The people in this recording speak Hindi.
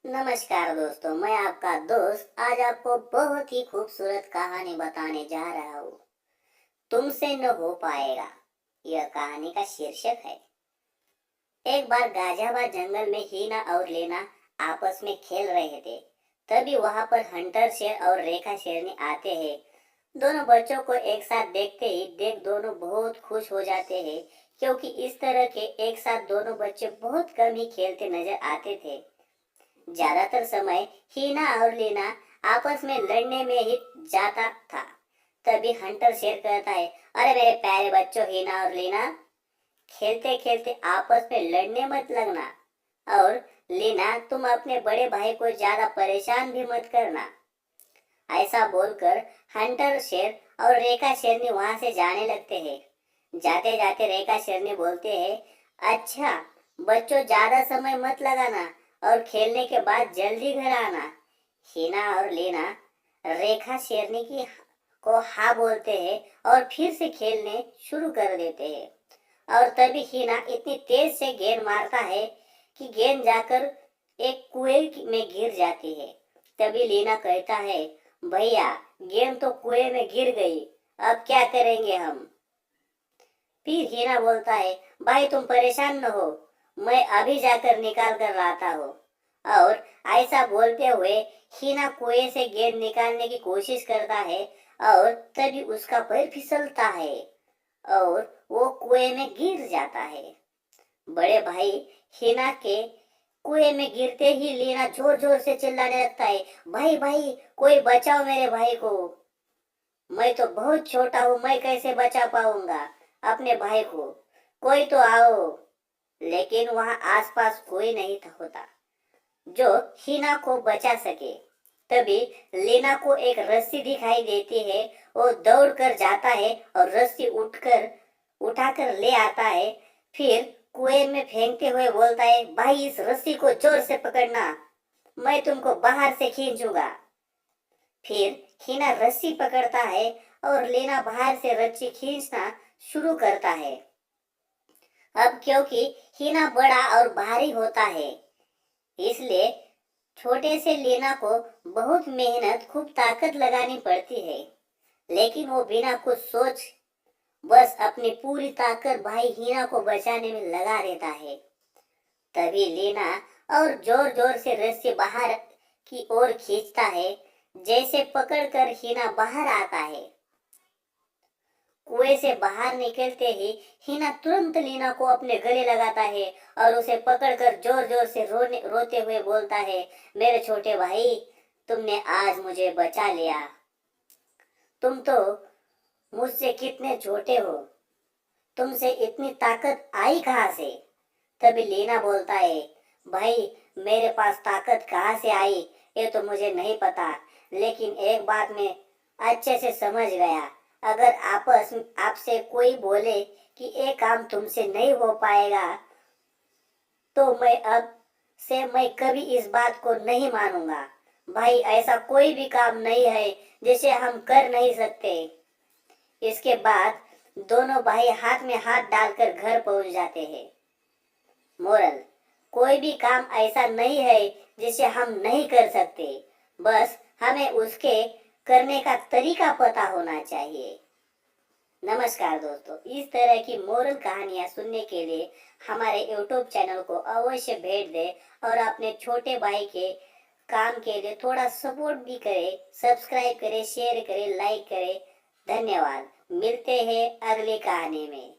नमस्कार दोस्तों, मैं आपका दोस्त आज आपको बहुत ही खूबसूरत कहानी बताने जा रहा हूँ। तुमसे न हो पाएगा। यह कहानी का शीर्षक है। एक बार गाजियाबाद जंगल में हीना और लेना आपस में खेल रहे थे। तभी वहां पर हंटर शेर और रेखा शेरनी आते हैं। दोनों बच्चों को एक साथ देखते ही देख दोनों बहुत खुश हो जाते हैं, क्योंकि इस तरह के एक साथ दोनों बच्चे बहुत कम ही खेलते नजर आते थे। ज्यादातर समय हीना और लीना आपस में लड़ने में ही जाता था। तभी हंटर शेर कहता है, अरे मेरे प्यारे बच्चों हीना और लीना, खेलते खेलते आपस में लड़ने मत लगना। और लीना, तुम अपने बड़े भाई को ज्यादा परेशान भी मत करना। ऐसा बोलकर हंटर शेर और रेखा शेरनी वहां से जाने लगते हैं। जाते जाते रेखा शेरनी बोलते हैं, अच्छा बच्चों, ज्यादा समय मत लगाना और खेलने के बाद जल्दी घर आना। हीना और लीना रेखा शेरनी की को हाँ बोलते हैं और फिर से खेलने शुरू कर देते हैं। और तभी हीना इतनी तेज से गेंद मारता है कि गेंद जाकर एक कुएं में गिर जाती है। तभी लीना कहता है, भैया गेंद तो कुएं में गिर गई, अब क्या करेंगे हम। फिर हीना बोलता है, भाई तुम परेशान न हो, मैं अभी जाकर निकाल कर लाता हूँ। और ऐसा बोलते हुए हीना कुएं से गेंद निकालने की कोशिश करता है और तभी उसका पैर फिसलता है और वो कुएं में गिर जाता है। बड़े भाई हीना के कुएं में गिरते ही लीना जोर जोर से चिल्लाने लगता है, भाई भाई कोई बचाओ मेरे भाई को, मैं तो बहुत छोटा हूँ, मैं कैसे बचा पाऊंगा अपने भाई को, कोई तो आओ। लेकिन वहां आसपास कोई नहीं था होता जो हीना को बचा सके। तभी लीना को एक रस्सी दिखाई देती है। वो दौड़ कर जाता है और रस्सी उठाकर ले आता है। फिर कुएं में फेंकते हुए बोलता है, भाई इस रस्सी को जोर से पकड़ना, मैं तुमको बाहर से खींचूंगा। फिर हीना रस्सी पकड़ता है और लीना बाहर से रस्सी खींचना शुरू करता है। अब क्योंकि हीना बड़ा और भारी होता है, इसलिए छोटे से लीना को बहुत मेहनत, खूब ताकत लगानी पड़ती है। लेकिन वो बिना कुछ सोच बस अपनी पूरी ताकत भाई हीना को बचाने में लगा देता है। तभी लीना और जोर जोर से रस्सी बाहर की ओर खींचता है। जैसे पकड़कर हीना बाहर आता है। कुएं से बाहर निकलते ही हीना तुरंत लीना को अपने गले लगाता है और उसे पकड़कर जोर जोर से रोते हुए बोलता है, मेरे छोटे भाई, तुमने आज मुझे बचा लिया। तुम तो मुझसे कितने छोटे हो, तुमसे इतनी ताकत आई कहाँ से। तभी लीना बोलता है, भाई मेरे पास ताकत कहाँ से आई ये तो मुझे नहीं पता, लेकिन एक बात मैं अच्छे से समझ गया, अगर आपसे कोई बोले कि ये काम तुमसे नहीं हो पाएगा तो मैं कभी इस बात को नहीं मानूंगा। भाई ऐसा कोई भी काम नहीं है जिसे हम कर नहीं सकते। इसके बाद दोनों भाई हाथ में हाथ डालकर घर पहुंच जाते हैं। मोरल, कोई भी काम ऐसा नहीं है जिसे हम नहीं कर सकते, बस हमें उसके करने का तरीका पता होना चाहिए। नमस्कार दोस्तों, इस तरह की मोरल कहानियाँ सुनने के लिए हमारे YouTube चैनल को अवश्य भेंट दें और अपने छोटे भाई के काम के लिए थोड़ा सपोर्ट भी करें, सब्सक्राइब करें, शेयर करें, लाइक करें। धन्यवाद। मिलते हैं अगली कहानी में।